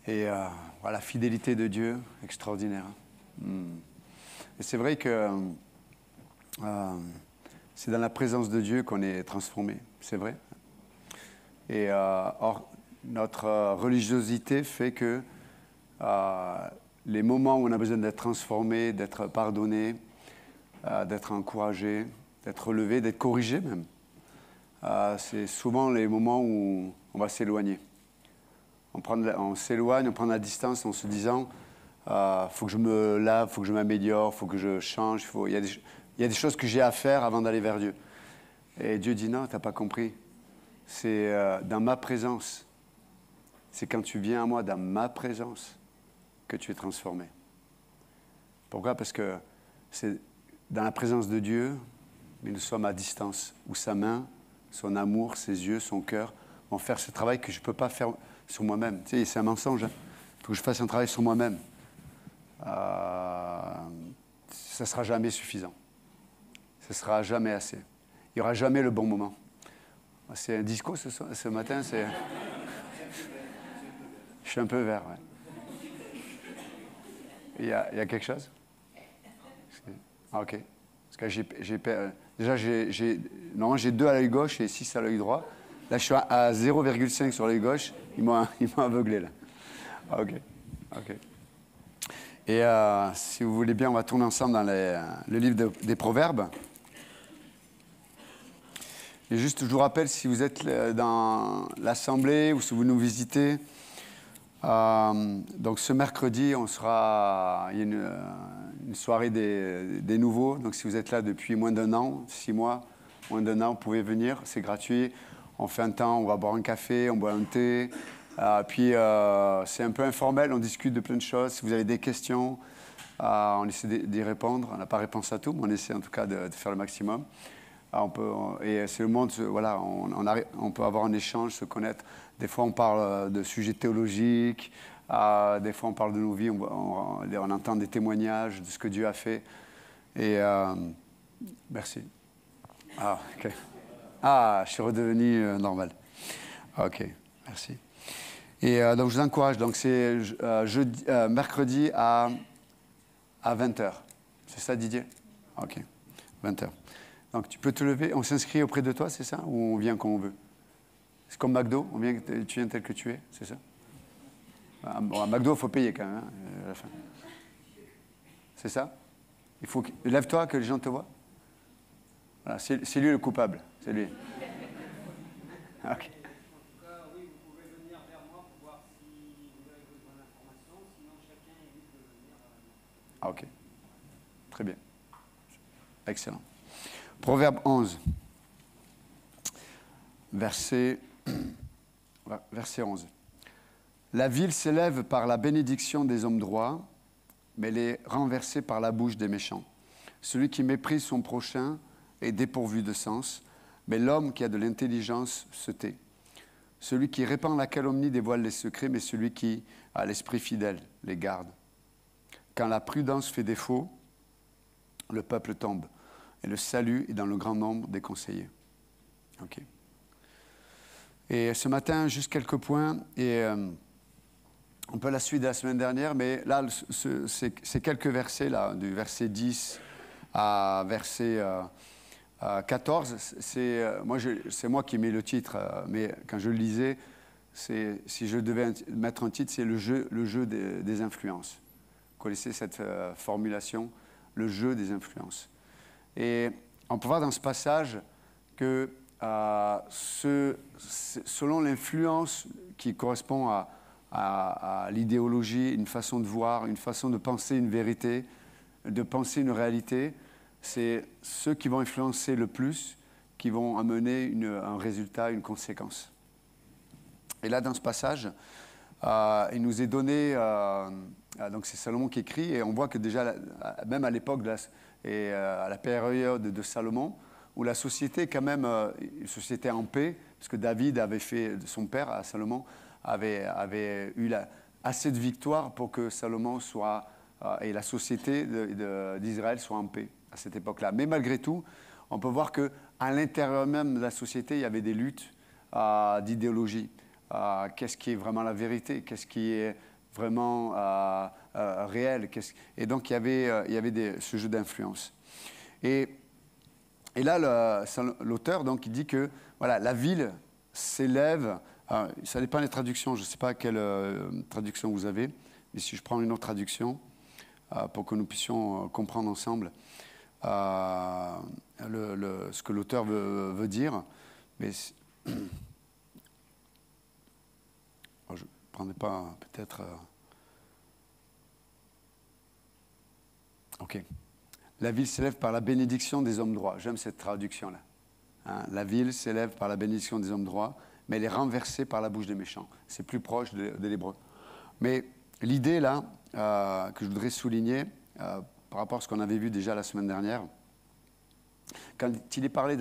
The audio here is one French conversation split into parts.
Et voilà, la fidélité de Dieu, extraordinaire. Et c'est vrai que c'est dans la présence de Dieu qu'on est transformé, c'est vrai. Et or, notre religiosité fait que les moments où on a besoin d'être transformé, d'être pardonné, d'être encouragé, d'être relevé, d'être corrigé même, c'est souvent les moments où on va s'éloigner. On s'éloigne, on prend la distance en se disant faut que je me lave, faut que je m'améliore, faut que je change, il y a des choses que j'ai à faire avant d'aller vers Dieu. Et Dieu dit non, tu n'as pas compris. C'est dans ma présence. C'est quand tu viens à moi dans ma présence que tu es transformé. Pourquoi? Parce que c'est dans la présence de Dieu, mais nous sommes à distance, où sa main, son amour, ses yeux, son cœur vont faire ce travail que je ne peux pas faire sur moi-même. Tu sais, c'est un mensonge. Il faut que je fasse un travail sur moi-même. Ça ne sera jamais suffisant. Ça ne sera jamais assez. Il n'y aura jamais le bon moment. C'est un disco ce matin, c'est... Je suis un peu vert, ouais. Il y a quelque chose? Ah, ok. Parce que normalement, j'ai 2 à l'œil gauche et 6 à l'œil droit. Là, je suis à 0,5 sur l'œil gauche. Ils m'ont aveuglé, là. Ah, ok. Et si vous voulez bien, on va tourner ensemble dans le livre des Proverbes. Et juste, je vous rappelle, si vous êtes dans l'Assemblée ou si vous nous visitez, donc ce mercredi, il y a une soirée des nouveaux. Donc si vous êtes là depuis moins d'1 an, 6 mois, moins d'1 an, vous pouvez venir, c'est gratuit. On fait un temps, on va boire un café, on boit un thé. Puis c'est un peu informel, on discute de plein de choses. Si vous avez des questions, on essaie d'y répondre. On n'a pas réponse à tout, mais on essaie en tout cas de faire le maximum. Et c'est le monde, voilà, on peut avoir un échange, se connaître. Des fois, on parle de sujets théologiques. Des fois, on parle de nos vies. On entend des témoignages de ce que Dieu a fait. Et merci. Ah, ok. Ah, je suis redevenu normal. Ok, merci. Et donc, je vous encourage. Donc, c'est mercredi à 20h. C'est ça, Didier? Ok, 20h. Donc, tu peux te lever. On s'inscrit auprès de toi, c'est ça? Ou on vient quand on veut? C'est comme McDo, tu viens tel que tu es, c'est ça? Bon, à McDo, il faut payer quand même, à la fin. C'est ça? Lève-toi, que les gens te voient. Voilà, c'est lui le coupable, c'est lui. Ok. En tout cas, oui, vous pouvez venir vers moi pour voir si vous avez besoin d'informations. Sinon, chacun est libre de venir. Ah, ok. Très bien. Excellent. Proverbe 11. Verset 11. La ville s'élève par la bénédiction des hommes droits, mais elle est renversée par la bouche des méchants. Celui qui méprise son prochain est dépourvu de sens, mais l'homme qui a de l'intelligence se tait. Celui qui répand la calomnie dévoile les secrets, mais celui qui a l'esprit fidèle les garde. Quand la prudence fait défaut, le peuple tombe, et le salut est dans le grand nombre des conseillers. Ok. Et ce matin, juste quelques points, et un peu la suite de la semaine dernière, mais là, ces quelques versets, là, du verset 10 à verset 14, c'est moi qui mets le titre, mais quand je le lisais, si je devais mettre un titre, c'est le jeu des influences. Vous connaissez cette formulation, le jeu des influences. Et on peut voir dans ce passage que selon l'influence qui correspond à l'idéologie, une façon de voir, une façon de penser une vérité, de penser une réalité, c'est ceux qui vont influencer le plus qui vont amener un résultat, une conséquence. Et là, dans ce passage, il nous est donné, donc c'est Salomon qui écrit, et on voit que déjà, même à l'époque, à la période de Salomon, où la société est quand même une société en paix, parce que David avait fait, son père, à Salomon, avait eu assez de victoires pour que Salomon et la société d'Israël soient en paix à cette époque-là. Mais malgré tout, on peut voir qu'à l'intérieur même de la société, il y avait des luttes d'idéologie. Qu'est-ce qui est vraiment la vérité? Qu'est-ce qui est vraiment réel. Et donc, il y avait ce jeu d'influence. Et là, l'auteur, donc, il dit que voilà, la ville s'élève. Ça dépend des traductions. Je ne sais pas quelle traduction vous avez, mais si je prends une autre traduction, pour que nous puissions comprendre ensemble ce que l'auteur veut dire. Mais je ne prendrai pas peut-être... OK. La ville s'élève par la bénédiction des hommes droits. J'aime cette traduction-là. Hein, la ville s'élève par la bénédiction des hommes droits, mais elle est renversée par la bouche des méchants. C'est plus proche de l'hébreu. Mais l'idée, là, que je voudrais souligner, par rapport à ce qu'on avait vu déjà la semaine dernière, quand il est parlé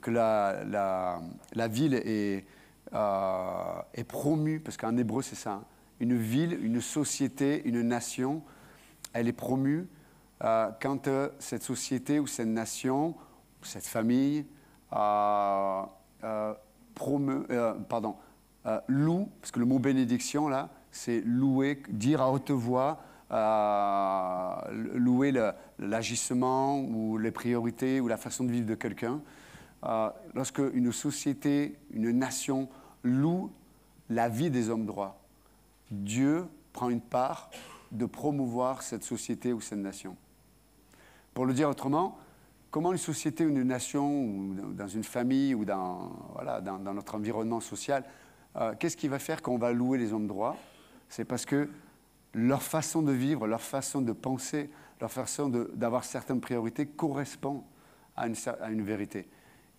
que la ville est promue, parce qu'en hébreu, c'est ça, hein, une ville, une société, une nation, elle est promue quand cette société ou cette nation, ou cette famille, loue, parce que le mot bénédiction, là, c'est louer, dire à haute voix, louer l'agissement ou les priorités ou la façon de vivre de quelqu'un. Lorsque une société, une nation loue la vie des hommes droits, Dieu prend une part de promouvoir cette société ou cette nation. Pour le dire autrement, comment une société ou une nation, ou dans une famille, ou dans notre environnement social, qu'est-ce qui va faire qu'on va louer les hommes droits? C'est parce que leur façon de vivre, leur façon de penser, leur façon d'avoir certaines priorités correspond à une vérité.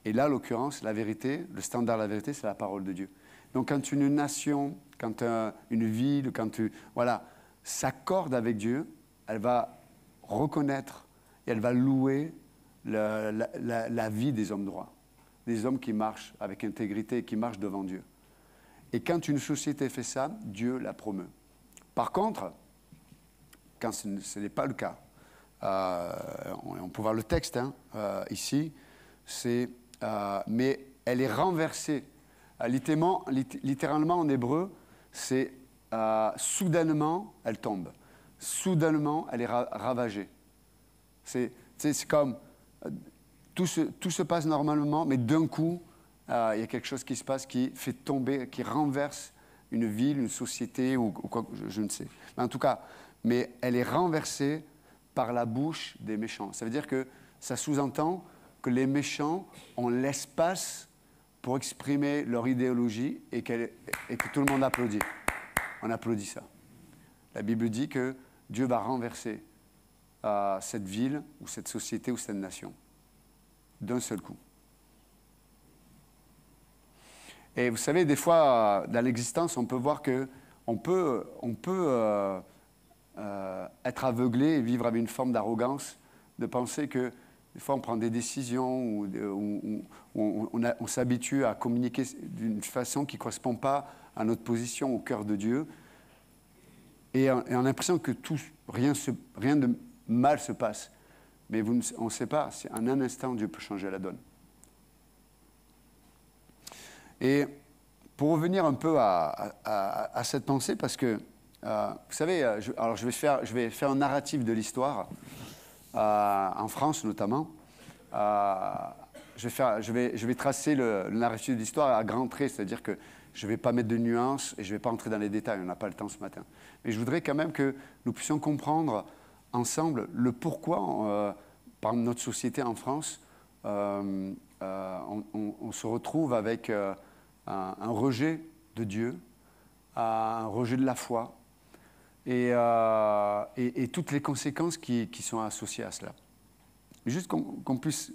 Et là, en l'occurrence, la vérité, le standard de la vérité, c'est la parole de Dieu. Donc quand une nation, quand une ville, s'accorde avec Dieu, elle va reconnaître et elle va louer la vie des hommes droits, des hommes qui marchent avec intégrité et qui marchent devant Dieu. Et quand une société fait ça, Dieu la promeut. Par contre, quand ce n'est pas le cas, on peut voir le texte ici, mais elle est renversée. Littéralement en hébreu, c'est soudainement, elle tombe. Soudainement, elle est ravagée. C'est comme tout se passe normalement, mais d'un coup, il y a quelque chose qui se passe qui fait tomber, qui renverse une ville, une société ou quoi, je ne sais. Mais en tout cas, mais elle est renversée par la bouche des méchants. Ça veut dire que ça sous-entend que les méchants ont l'espace pour exprimer leur idéologie et que tout le monde applaudit. On applaudit ça. La Bible dit que Dieu va renverser cette ville ou cette société ou cette nation d'un seul coup. Et vous savez, des fois, dans l'existence, on peut voir qu'on peut être aveuglé et vivre avec une forme d'arrogance, de penser que des fois on prend des décisions ou on s'habitue à communiquer d'une façon qui ne correspond pas à notre position au cœur de Dieu. Et on a l'impression que rien de mal se passe. Mais on ne sait pas, en un instant, Dieu peut changer la donne. Et pour revenir un peu à cette pensée, parce que, vous savez, je vais faire un narratif de l'histoire, en France notamment. Je vais tracer le narratif de l'histoire à grands traits, c'est-à-dire que je ne vais pas mettre de nuances et je ne vais pas entrer dans les détails, on n'a pas le temps ce matin. Mais je voudrais quand même que nous puissions comprendre ensemble le pourquoi, par notre société en France, on se retrouve avec un rejet de Dieu, un rejet de la foi et toutes les conséquences qui sont associées à cela. Juste qu'on puisse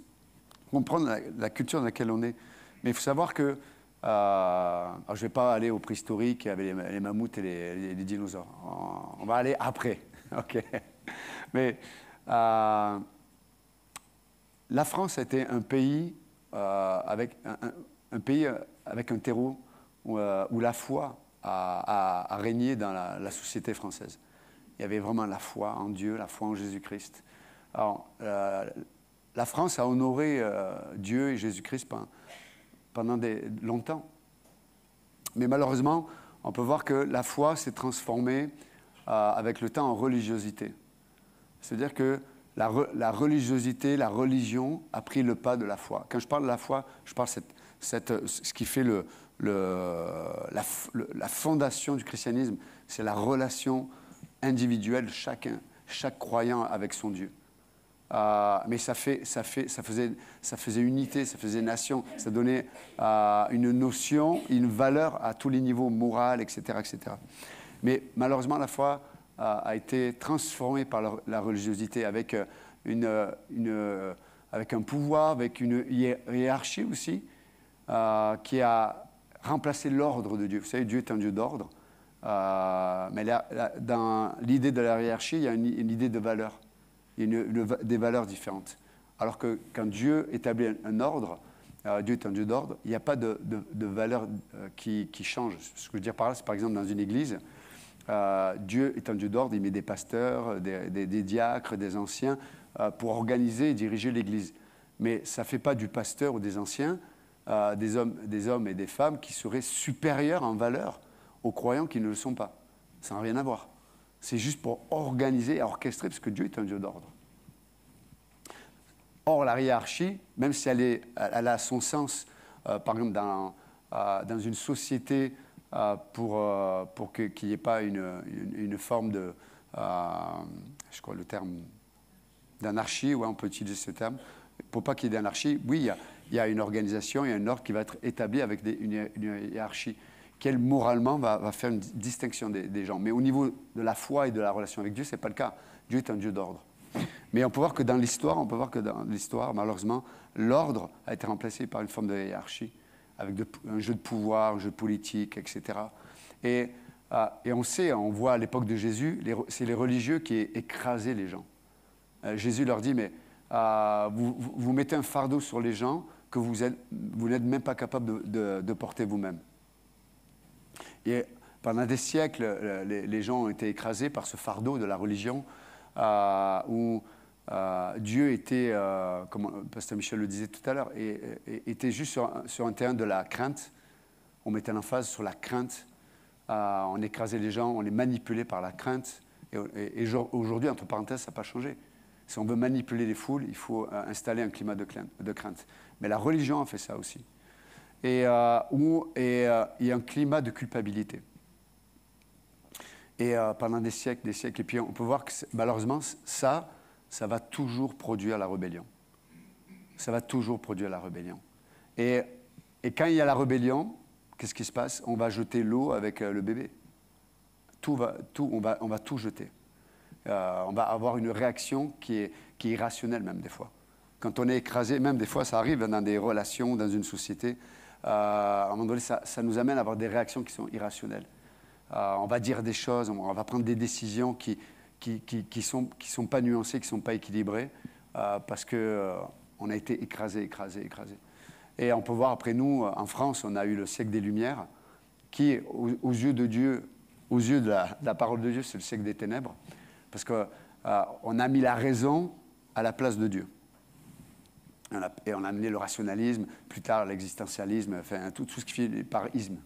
comprendre la culture dans laquelle on est. Mais il faut savoir que je ne vais pas aller au préhistorique avec les mammouths et les dinosaures. On va aller après. Okay. Mais la France a été un pays avec un terreau où la foi a régné dans la société française. Il y avait vraiment la foi en Dieu, la foi en Jésus-Christ. Alors, la France a honoré Dieu et Jésus-Christ pendant longtemps. Mais malheureusement, on peut voir que la foi s'est transformée avec le temps en religiosité. C'est-à-dire que la religiosité, la religion a pris le pas de la foi. Quand je parle de la foi, je parle ce qui fait la fondation du christianisme, c'est la relation individuelle de chaque croyant avec son Dieu. Mais ça faisait unité, ça faisait nation, ça donnait une notion, une valeur à tous les niveaux, moral, etc., etc. Mais malheureusement, la foi a été transformée par la religiosité avec avec un pouvoir, avec une hiérarchie aussi, qui a remplacé l'ordre de Dieu. Vous savez, Dieu est un Dieu d'ordre, mais dans l'idée de la hiérarchie, il y a une idée de valeur. Il y a des valeurs différentes. Alors que quand Dieu établit un ordre, Dieu est un Dieu d'ordre, il n'y a pas de valeur qui change. Ce que je veux dire par là, c'est par exemple dans une église, Dieu est un Dieu d'ordre, il met des pasteurs, des diacres, des anciens pour organiser et diriger l'église. Mais ça ne fait pas du pasteur ou des anciens des hommes et des femmes qui seraient supérieurs en valeur aux croyants qui ne le sont pas. Ça n'a rien à voir. C'est juste pour organiser et orchestrer, parce que Dieu est un Dieu d'ordre. Or, la hiérarchie, même si elle a son sens, par exemple, dans une société, pour qu'il n'y ait pas une forme de, je crois le terme, d'anarchie, ouais, on peut utiliser ce terme, pour pas qu'il y ait d'anarchie, oui, il y a une organisation, il y a un ordre qui va être établi avec une hiérarchie, qui, moralement, va faire une distinction des gens. Mais au niveau de la foi et de la relation avec Dieu, ce n'est pas le cas. Dieu est un Dieu d'ordre. Mais on peut voir que dans l'histoire, malheureusement, l'ordre a été remplacé par une forme de hiérarchie, avec un jeu de pouvoir, un jeu politique, etc. Et on voit à l'époque de Jésus, c'est les religieux qui écrasaient les gens. Jésus leur dit, mais vous mettez un fardeau sur les gens que vous n'êtes même pas capable de porter vous-même. Et pendant des siècles, les gens ont été écrasés par ce fardeau de la religion, où Dieu était, comme Pasteur Michel le disait tout à l'heure, était juste sur un terrain de la crainte. On mettait l'emphase sur la crainte, on écrasait les gens, on les manipulait par la crainte. Et aujourd'hui, entre parenthèses, ça n'a pas changé. Si on veut manipuler les foules, il faut installer un climat de crainte. Mais la religion a fait ça aussi. Et il y a un climat de culpabilité. Et pendant des siècles, et puis on peut voir que malheureusement, ça va toujours produire la rébellion. Ça va toujours produire la rébellion. Et quand il y a la rébellion, qu'est-ce qui se passe? On va jeter l'eau avec le bébé. On va tout jeter. On va avoir une réaction qui est irrationnelle même des fois. Quand on est écrasé, même des fois ça arrive dans des relations, dans une société, à un moment donné ça nous amène à avoir des réactions qui sont irrationnelles. On va dire des choses, on va prendre des décisions qui sont pas nuancées, qui sont pas équilibrées, parce qu'on a été écrasé. Et on peut voir après nous, en France, on a eu le siècle des Lumières, qui, aux yeux de Dieu, aux yeux de la parole de Dieu, c'est le siècle des ténèbres, parce qu'on a mis la raison à la place de Dieu. Et on a amené le rationalisme, plus tard l'existentialisme, enfin tout ce qui fait par isme.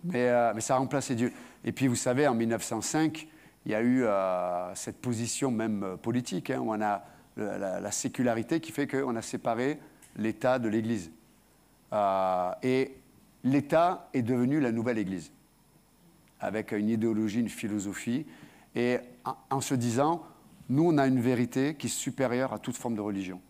Mais ça a remplacé Dieu. Et puis vous savez, en 1905, il y a eu cette position même politique, où on a la sécularité qui fait qu'on a séparé l'État de l'Église. Et l'État est devenu la nouvelle Église, avec une idéologie, une philosophie, et en se disant, nous on a une vérité qui est supérieure à toute forme de religion.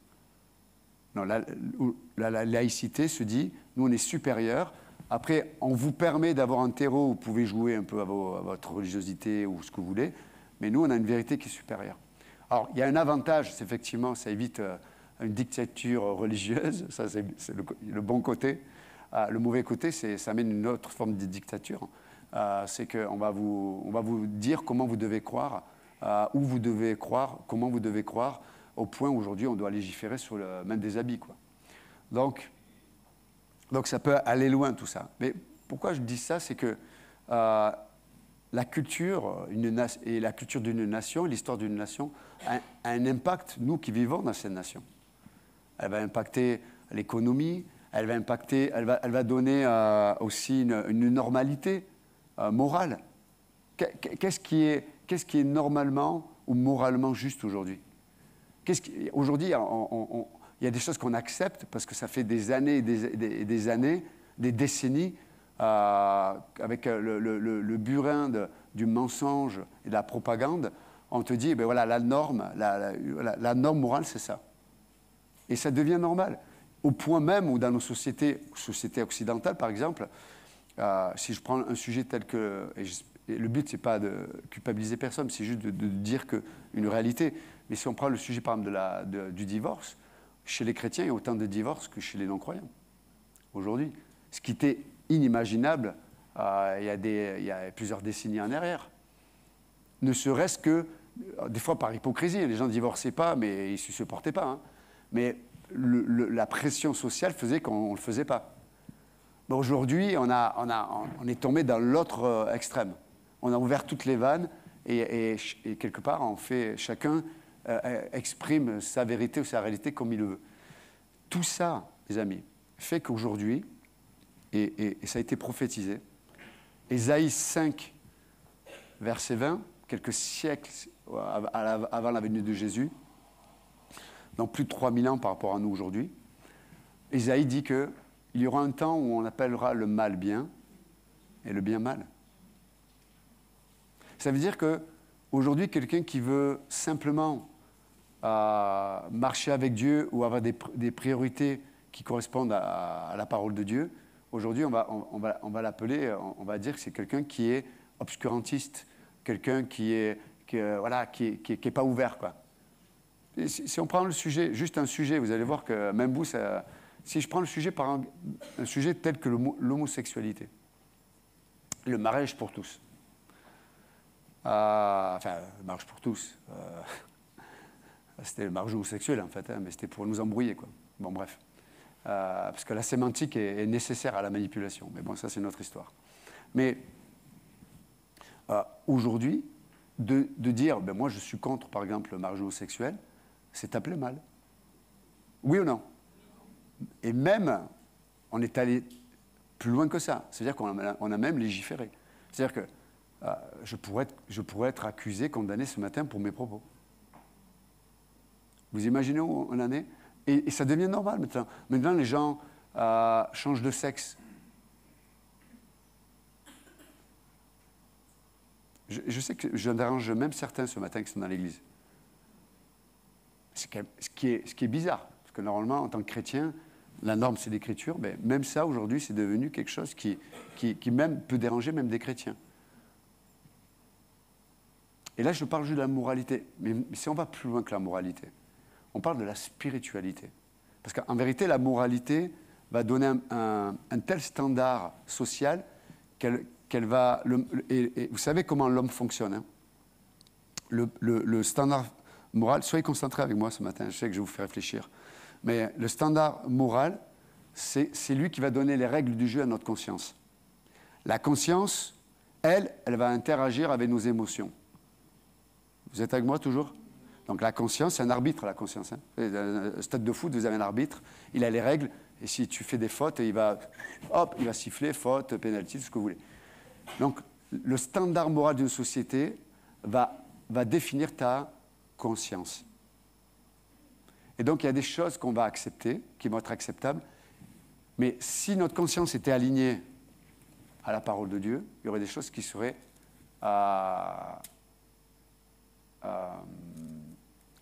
Non, la laïcité se dit, nous on est supérieur. Après, on vous permet d'avoir un terreau où vous pouvez jouer un peu à votre religiosité ou ce que vous voulez, mais nous on a une vérité qui est supérieure. Alors, il y a un avantage, c'est effectivement, ça évite une dictature religieuse, ça c'est le bon côté. Le mauvais côté, ça amène une autre forme de dictature. C'est qu'on va vous dire comment vous devez croire, où vous devez croire, comment vous devez croire, au point où aujourd'hui on doit légiférer sur même des habits, quoi. Donc ça peut aller loin tout ça. Mais pourquoi je dis ça, c'est que la culture et la culture d'une nation, l'histoire d'une nation, a un impact, nous qui vivons dans cette nation. Elle va impacter l'économie, elle va donner aussi une normalité morale. Qu'est-ce qui qu'est-ce qui est normalement ou moralement juste aujourd'hui? Aujourd'hui, il y a des choses qu'on accepte parce que ça fait des années et des années, des décennies, avec le burin du mensonge et de la propagande, on te dit, ben voilà, la norme morale, c'est ça. Et ça devient normal. Au point même où dans nos sociétés occidentales, par exemple, si je prends un sujet tel que... Et le but, ce n'est pas de culpabiliser personne, c'est juste de dire une réalité. Mais si on prend le sujet, par exemple, du divorce, chez les chrétiens, il y a autant de divorces que chez les non-croyants, aujourd'hui. Ce qui était inimaginable il y a plusieurs décennies en arrière. Ne serait-ce que, des fois par hypocrisie, les gens ne divorçaient pas, mais ils ne se supportaient pas. Hein. Mais la pression sociale faisait qu'on ne le faisait pas. Bon, aujourd'hui, on est tombé dans l'autre extrême. On a ouvert toutes les vannes et quelque part, chacun exprime sa vérité ou sa réalité comme il le veut. Tout ça, les amis, fait qu'aujourd'hui, et ça a été prophétisé, Ésaïe 5, verset 20, quelques siècles avant la venue de Jésus, donc plus de 3000 ans par rapport à nous aujourd'hui, Ésaïe dit qu'il y aura un temps où on appellera le mal bien et le bien mal. Ça veut dire qu'aujourd'hui, quelqu'un qui veut simplement marcher avec Dieu ou avoir des priorités qui correspondent à la parole de Dieu, aujourd'hui, on va l'appeler, on va dire que c'est quelqu'un qui est obscurantiste, quelqu'un qui est pas ouvert, quoi. Et si on prend le sujet, juste un sujet, vous allez voir que même vous, si je prends le sujet par un sujet tel que l'homosexualité, le mariage pour tous, le mariage pour tous, c'était le mariage homosexuel en fait, hein, mais c'était pour nous embrouiller, quoi. Bon, bref. Parce que la sémantique est nécessaire à la manipulation. Mais bon, ça, c'est notre histoire. Mais aujourd'hui, de dire, ben, moi, je suis contre, par exemple, le mariage homosexuel, c'est appelé mal. Oui ou non? Et même, on est allé plus loin que ça. C'est-à-dire qu'on a même légiféré. C'est-à-dire que je pourrais être accusé, condamné ce matin pour mes propos. Vous imaginez où on en est? Et ça devient normal maintenant. Maintenant, les gens changent de sexe. Je sais que je dérange même certains ce matin qui sont dans l'église. Ce qui est bizarre. Parce que normalement, en tant que chrétien, la norme, c'est l'écriture. Mais même ça, aujourd'hui, c'est devenu quelque chose qui même peut déranger même des chrétiens. Et là, je parle juste de la moralité. Mais si on va plus loin que la moralité, on parle de la spiritualité. Parce qu'en vérité, la moralité va donner un tel standard social qu'elle va... Et vous savez comment l'homme fonctionne, hein? Le standard moral... Soyez concentrés avec moi ce matin, je sais que je vous fais réfléchir. Mais le standard moral, c'est lui qui va donner les règles du jeu à notre conscience. La conscience, elle va interagir avec nos émotions. Vous êtes avec moi toujours ? Donc la conscience, c'est un arbitre, la conscience. Hein. Au stade de foot, vous avez un arbitre, il a les règles, et si tu fais des fautes, il va siffler, faute, pénalty, tout ce que vous voulez. Donc le standard moral d'une société va définir ta conscience. Et donc il y a des choses qu'on va accepter, qui vont être acceptables, mais si notre conscience était alignée à la parole de Dieu, il y aurait des choses qui seraient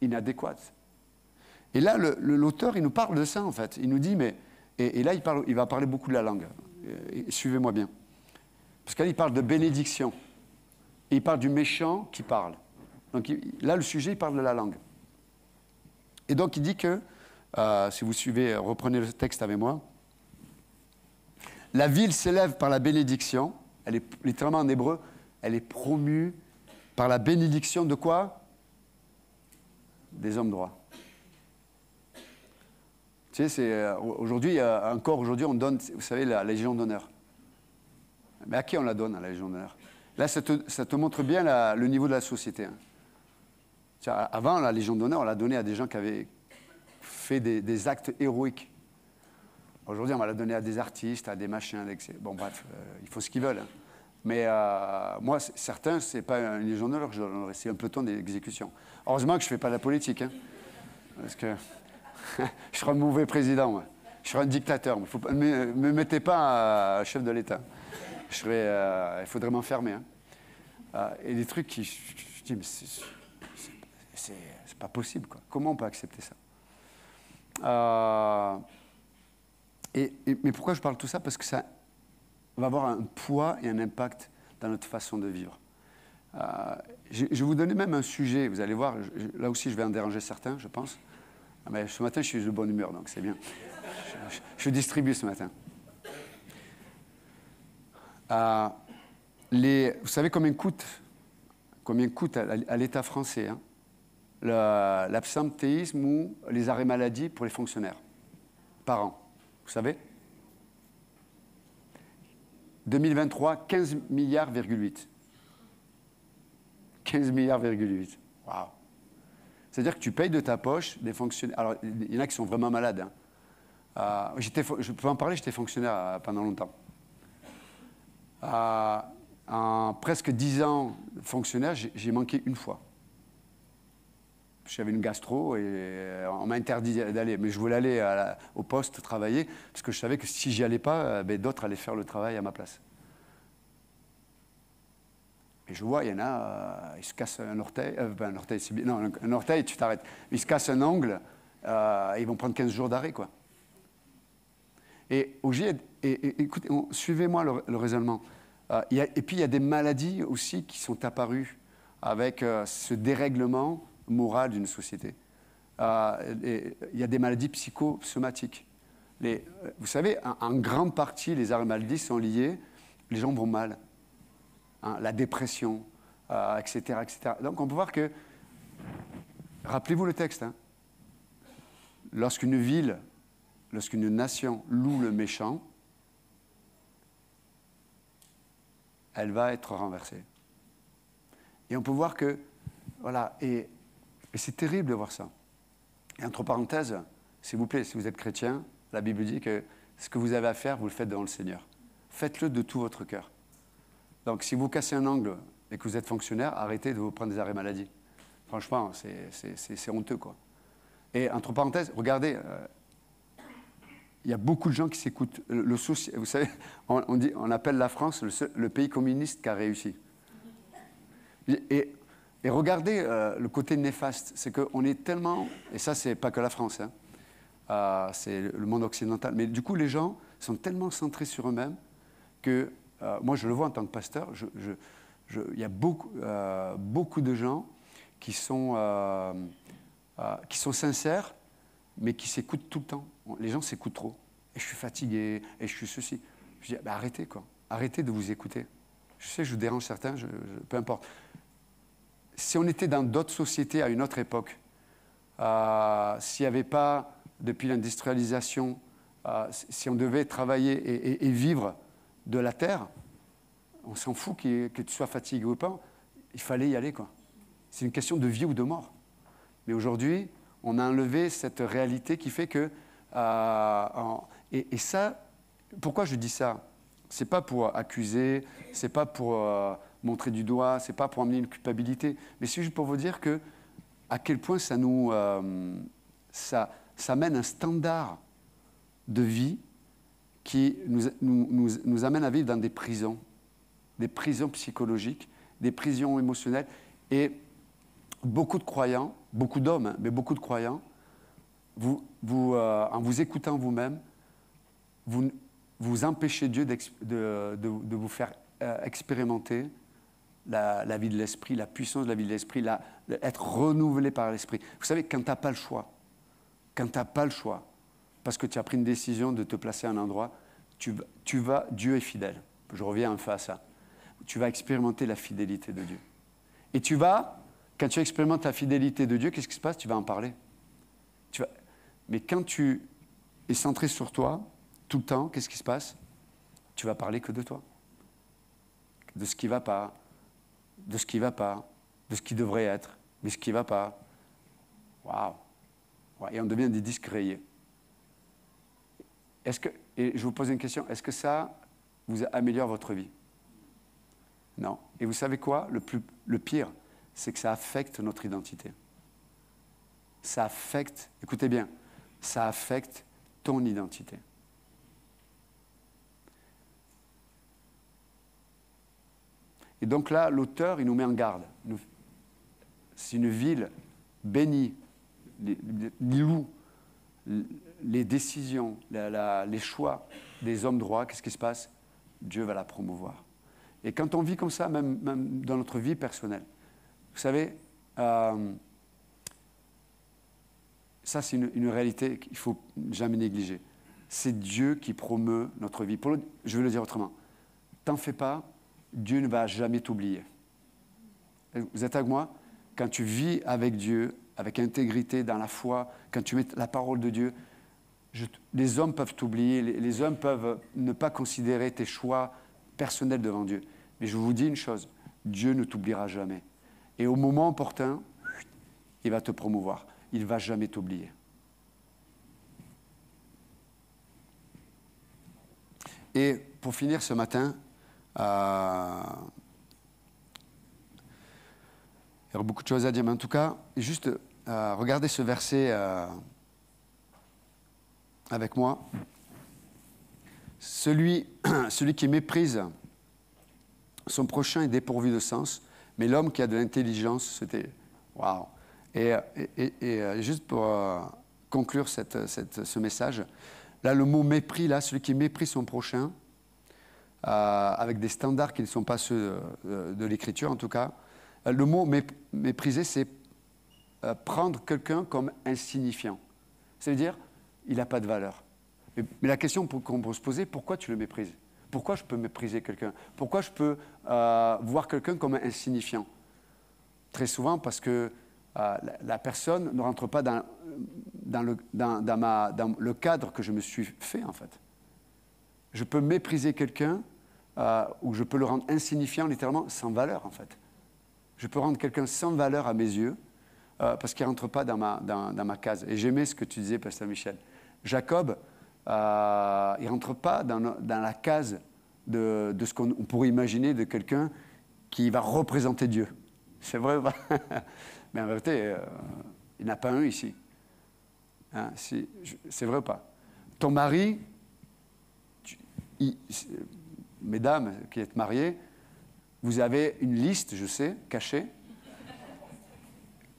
inadéquates. Et là, l'auteur, il nous parle de ça, en fait. Il nous dit, mais... Et là, il va parler beaucoup de la langue. Suivez-moi bien. Parce que là, il parle de bénédiction. Et il parle du méchant qui parle. Donc là, le sujet, il parle de la langue. Et donc, il dit que, si vous suivez, reprenez le texte avec moi, la ville s'élève par la bénédiction. Elle est, littéralement en hébreu, elle est promue par la bénédiction de quoi? Des hommes droits. Tu sais, aujourd'hui, on donne, vous savez, la Légion d'honneur. Mais à qui on la donne, la Légion d'honneur? Là, ça te montre bien le niveau de la société. Hein. Tiens, avant, la Légion d'honneur, on l'a donnée à des gens qui avaient fait des actes héroïques. Aujourd'hui, on va la donner à des artistes, à des machins. Bon, bref, ils font ce qu'ils veulent. Hein. Mais moi, certains, ce n'est pas une légion d'honneur que je donnerais, c'est un peloton d'exécution. Heureusement que je ne fais pas de la politique, hein, parce que je serais un mauvais président, moi. Je serais un dictateur. Ne me mettez pas chef de l'État. Il faudrait m'enfermer. Hein. Et des trucs qui... Je dis, mais c'est pas possible, quoi. Comment on peut accepter ça? Mais pourquoi je parle de tout ça? Parce que ça va avoir un poids et un impact dans notre façon de vivre. Je vais vous donner même un sujet, vous allez voir, là aussi je vais en déranger certains, je pense. Mais ce matin, je suis de bonne humeur, donc c'est bien. Je distribue ce matin. Vous savez combien coûte à l'État français hein, l'absentéisme ou les arrêts maladie pour les fonctionnaires par an? Vous savez 2023, 15 milliards,8. 15 milliards,8. Waouh! C'est-à-dire que tu payes de ta poche des fonctionnaires. Alors, il y en a qui sont vraiment malades. Hein. Je peux en parler, j'étais fonctionnaire pendant longtemps. En presque 10 ans fonctionnaire, j'ai manqué une fois. J'avais une gastro et on m'a interdit d'aller. Mais je voulais aller au poste travailler parce que je savais que si j'y allais pas, d'autres allaient faire le travail à ma place. Et je vois, il y en a, ils se cassent un orteil, un orteil, c'est bien, non, un orteil, tu t'arrêtes. Ils se cassent un ongle, ils vont prendre 15 jours d'arrêt, quoi. Et écoutez, suivez-moi le raisonnement. Et puis, il y a des maladies aussi qui sont apparues avec ce dérèglement moral d'une société. Il y a des maladies psychosomatiques. Vous savez, en grande partie, les arrêts maladie sont liés, les gens vont mal. Hein, la dépression, etc., etc. Donc, on peut voir que, rappelez-vous le texte, hein, lorsqu'une ville, lorsqu'une nation loue le méchant, elle va être renversée. Et on peut voir que, voilà, et c'est terrible de voir ça. Et entre parenthèses, s'il vous plaît, si vous êtes chrétien, la Bible dit que ce que vous avez à faire, vous le faites devant le Seigneur. Faites-le de tout votre cœur. Donc, si vous cassez un angle et que vous êtes fonctionnaire, arrêtez de vous prendre des arrêts maladie. Franchement, c'est honteux, quoi. Et entre parenthèses, regardez, il y a beaucoup de gens qui s'écoutent. Vous savez, on appelle la France le pays communiste qui a réussi. Et regardez le côté néfaste, c'est qu'on est tellement, et ça, c'est pas que la France, hein, c'est le monde occidental, mais du coup, les gens sont tellement centrés sur eux-mêmes que moi, je le vois en tant que pasteur, il y a beaucoup de gens qui sont sincères, mais qui s'écoutent tout le temps. Les gens s'écoutent trop. Et je suis fatigué, et je suis ceci. Je dis, arrêtez, quoi. Arrêtez de vous écouter. Je sais, je vous dérange certains, peu importe. Si on était dans d'autres sociétés à une autre époque, s'il n'y avait pas, depuis l'industrialisation, si on devait travailler et vivre de la terre, on s'en fout que tu sois fatigué ou pas, il fallait y aller, quoi. C'est une question de vie ou de mort. Mais aujourd'hui, on a enlevé cette réalité qui fait que... et ça, pourquoi je dis ça? C'est pas pour accuser, c'est pas pour montrer du doigt, c'est pas pour amener une culpabilité, mais c'est juste pour vous dire que à quel point ça mène un standard de vie qui nous amène à vivre dans des prisons psychologiques, des prisons émotionnelles. Et beaucoup de croyants, beaucoup d'hommes, hein, mais beaucoup de croyants, en vous écoutant vous-même, vous empêchez Dieu de vous faire expérimenter la vie de l'esprit, la puissance de la vie de l'esprit, être renouvelé par l'esprit. Vous savez, quand tu n'as pas le choix, parce que tu as pris une décision de te placer à un endroit, Dieu est fidèle. Je reviens enfin à ça. Tu vas expérimenter la fidélité de Dieu. Et quand tu expérimentes la fidélité de Dieu, qu'est-ce qui se passe? Tu vas en parler. Mais quand tu es centré sur toi, tout le temps, qu'est-ce qui se passe? Tu vas parler que de toi. De ce qui ne va pas, de ce qui devrait être, mais ce qui ne va pas. Waouh! Et on devient des disques rayés. Et je vous pose une question, est-ce que ça vous améliore votre vie? Non. Et vous savez quoi? Le pire, c'est que ça affecte notre identité. Ça affecte, écoutez bien, ça affecte ton identité. Et donc là, l'auteur, il nous met en garde. C'est une ville bénie, les loups, les décisions, les choix des hommes droits, qu'est-ce qui se passe? Dieu va la promouvoir. Et quand on vit comme ça, même dans notre vie personnelle, vous savez, ça c'est une réalité qu'il ne faut jamais négliger. C'est Dieu qui promeut notre vie. Je vais le dire autrement. T'en fais pas, Dieu ne va jamais t'oublier. Vous êtes avec moi? Quand tu vis avec Dieu, avec intégrité, dans la foi, quand tu mets la parole de Dieu, les hommes peuvent t'oublier, les hommes peuvent ne pas considérer tes choix personnels devant Dieu. Mais je vous dis une chose, Dieu ne t'oubliera jamais. Et au moment opportun, il va te promouvoir. Il ne va jamais t'oublier. Et pour finir ce matin, il y aura beaucoup de choses à dire, mais en tout cas, juste regardez ce verset avec moi. Celui qui méprise son prochain est dépourvu de sens, mais l'homme qui a de l'intelligence, c'était... Waouh! Et juste pour conclure ce message, là, le mot mépris, là, celui qui méprise son prochain, avec des standards qui ne sont pas ceux de l'Écriture, en tout cas, le mot mépriser, c'est prendre quelqu'un comme insignifiant. Ça veut dire, il n'a pas de valeur. Mais la question qu'on peut se poser, pourquoi tu le méprises? Pourquoi je peux mépriser quelqu'un? Pourquoi je peux voir quelqu'un comme insignifiant? Très souvent parce que la personne ne rentre pas dans le cadre que je me suis fait, en fait. Je peux mépriser quelqu'un ou je peux le rendre insignifiant, littéralement, sans valeur, en fait. Je peux rendre quelqu'un sans valeur à mes yeux parce qu'il ne rentre pas dans ma case. Et j'aimais ce que tu disais, Pasteur Michel. Jacob, il ne rentre pas dans la case de ce qu'on pourrait imaginer de quelqu'un qui va représenter Dieu. C'est vrai ou pas? Mais en vérité, il n'y en a pas un ici. Hein, c'est vrai ou pas? Ton mari, mesdames qui êtes mariées, vous avez une liste, je sais, cachée,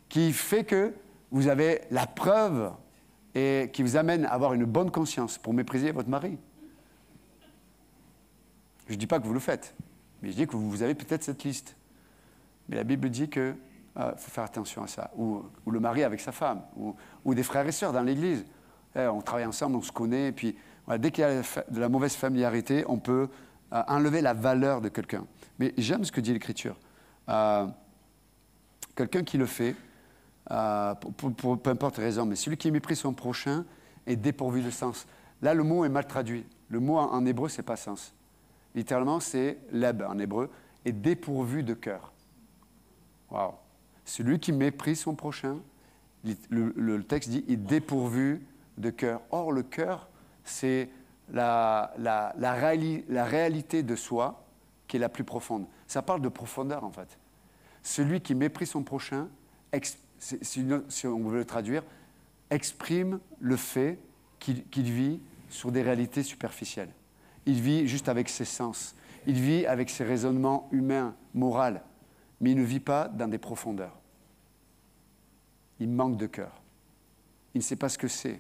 qui fait que vous avez la preuve et qui vous amène à avoir une bonne conscience pour mépriser votre mari. Je ne dis pas que vous le faites, mais je dis que vous avez peut-être cette liste. Mais la Bible dit qu'il faut faire attention à ça. Ou le mari avec sa femme, ou des frères et sœurs dans l'église. On travaille ensemble, on se connaît, et puis voilà, dès qu'il y a de la mauvaise familiarité, on peut enlever la valeur de quelqu'un. Mais j'aime ce que dit l'Écriture. Quelqu'un qui le fait, pour peu importe les raisons, mais celui qui méprise son prochain est dépourvu de sens. Là, le mot est mal traduit. Le mot en hébreu, c'est pas sens. Littéralement, c'est leb en hébreu, et dépourvu de cœur. Waouh! Celui qui méprise son prochain, le texte dit, est dépourvu de cœur. Or, le cœur, c'est la réalité de soi qui est la plus profonde. Ça parle de profondeur, en fait. Celui qui méprise son prochain, si on veut le traduire, exprime le fait qu'il vit sur des réalités superficielles. Il vit juste avec ses sens. Il vit avec ses raisonnements humains, moraux. Mais il ne vit pas dans des profondeurs. Il manque de cœur. Il ne sait pas ce que c'est,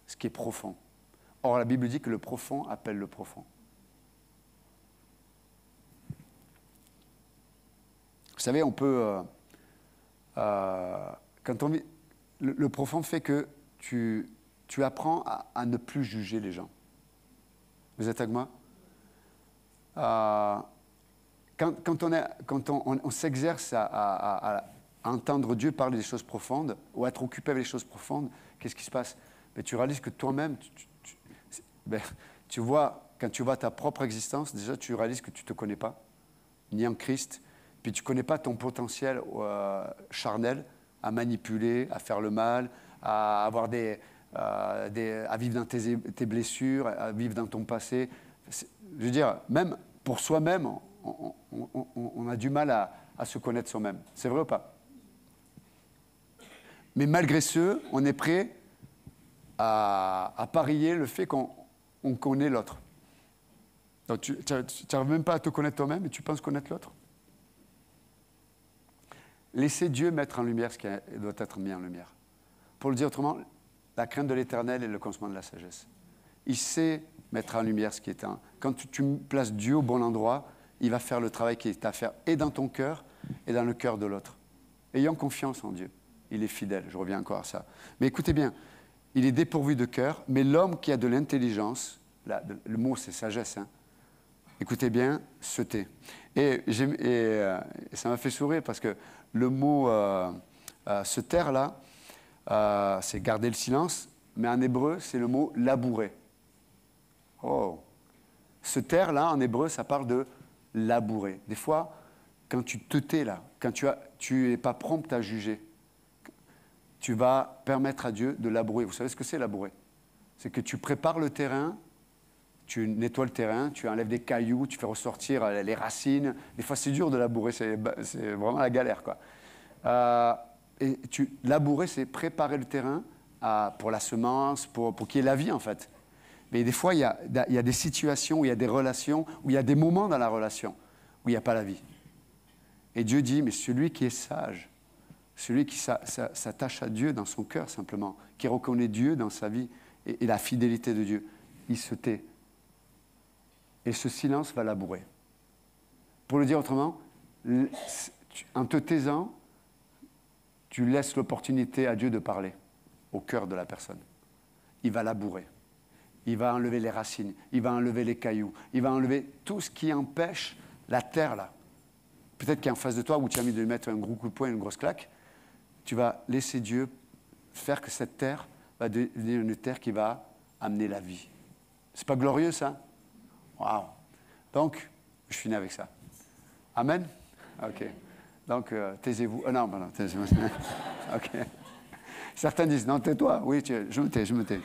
ce qui est profond. Or, la Bible dit que le profond appelle le profond. Vous savez, on peut... quand on vit, le profond fait que tu apprends à ne plus juger les gens. Vous êtes avec moi? Quand on s'exerce à entendre Dieu parler des choses profondes, ou à être occupé avec les choses profondes, qu'est-ce qui se passe? Mais tu réalises que toi-même, tu vois, quand tu vois ta propre existence, déjà tu réalises que tu ne te connais pas, ni en Christ, puis tu ne connais pas ton potentiel charnel à manipuler, à faire le mal, à avoir à vivre dans tes blessures, à vivre dans ton passé. Je veux dire, même pour soi-même, on a du mal à se connaître soi-même. C'est vrai ou pas? Mais malgré ce, on est prêt à parier le fait qu'on connaît l'autre. Donc tu n'arrives même pas à te connaître toi-même et tu penses connaître l'autre. Laissez Dieu mettre en lumière ce qui doit être mis en lumière. Pour le dire autrement, la crainte de l'Éternel est le commencement de la sagesse. Il sait mettre en lumière ce qui est un. Quand tu places Dieu au bon endroit, il va faire le travail qui est à faire et dans ton cœur et dans le cœur de l'autre. Ayant confiance en Dieu. Il est fidèle, je reviens encore à ça. Mais écoutez bien, il est dépourvu de cœur, mais l'homme qui a de l'intelligence, le mot c'est sagesse, hein, écoutez bien, se tait. Et ça m'a fait sourire parce que le mot se taire là, c'est garder le silence, mais en hébreu, c'est le mot labourer. Oh! Se taire là, en hébreu, ça parle de labourer. Des fois, quand tu te tais là, quand tu n'es pas prompt à juger, tu vas permettre à Dieu de labourer. Vous savez ce que c'est labourer? C'est que tu prépares le terrain, tu nettoies le terrain, tu enlèves des cailloux, tu fais ressortir les racines. Des fois, c'est dur de labourer, c'est vraiment la galère, quoi. Labourer, c'est préparer le terrain pour la semence, pour qu'il y ait la vie, en fait. Mais des fois, il y a des situations, où il y a des relations, où il y a des moments dans la relation où il n'y a pas la vie. Et Dieu dit, mais celui qui est sage, celui qui s'attache à Dieu dans son cœur simplement, qui reconnaît Dieu dans sa vie et la fidélité de Dieu, il se tait. Et ce silence va labourer. Pour le dire autrement, en te taisant, tu laisses l'opportunité à Dieu de parler au cœur de la personne. Il va labourer. Il va enlever les racines, il va enlever les cailloux, il va enlever tout ce qui empêche la terre là. Peut-être qu'en face de toi, où tu as envie de lui mettre un gros coup de poing, une grosse claque, tu vas laisser Dieu faire que cette terre va devenir une terre qui va amener la vie. C'est pas glorieux ça? Waouh! Donc, je finis avec ça. Amen? Ok. Donc, taisez-vous. Non, taisez-vous. Ok. Certains disent, non, tais-toi. Oui, je me tais.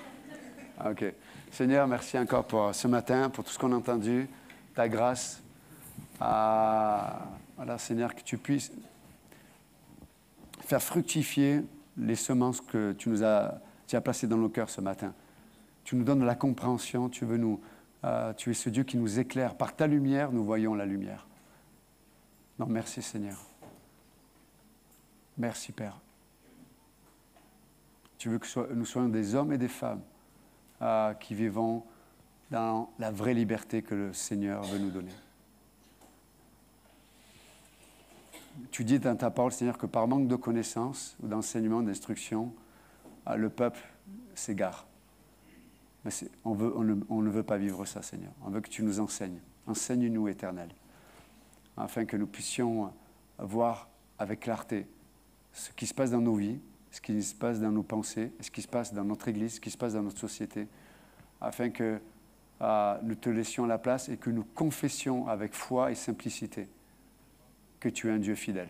Ok. Seigneur, merci encore pour ce matin, pour tout ce qu'on a entendu, ta grâce. Voilà, Seigneur, que tu puisses faire fructifier les semences que tu as placées dans nos cœurs ce matin. Tu nous donnes de la compréhension, tu es ce Dieu qui nous éclaire. Par ta lumière, nous voyons la lumière. Non, merci Seigneur. Merci Père. Tu veux que nous soyons des hommes et des femmes qui vivons dans la vraie liberté que le Seigneur veut nous donner. Tu dis dans ta parole, Seigneur, que par manque de connaissances ou d'enseignement, d'instruction, le peuple s'égare. Mais on ne veut pas vivre ça, Seigneur. On veut que tu nous enseignes. Enseigne-nous, Éternel, afin que nous puissions voir avec clarté ce qui se passe dans nos vies, ce qui se passe dans nos pensées, ce qui se passe dans notre Église, ce qui se passe dans notre société, afin que nous te laissions la place et que nous confessions avec foi et simplicité que tu es un Dieu fidèle.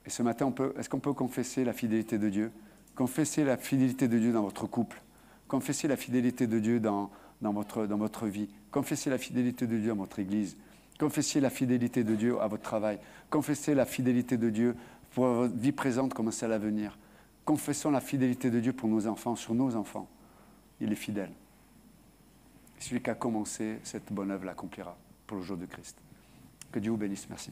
Et ce matin, est-ce qu'on peut confesser la fidélité de Dieu? Confesser la fidélité de Dieu dans votre couple. Confesser la fidélité de Dieu dans votre vie. Confesser la fidélité de Dieu dans votre Église. Confessez la fidélité de Dieu à votre travail. Confessez la fidélité de Dieu pour votre vie présente comme celle à venir. Confessons la fidélité de Dieu pour nos enfants, sur nos enfants. Il est fidèle. Celui qui a commencé cette bonne œuvre l'accomplira pour le jour de Christ. Que Dieu vous bénisse. Merci.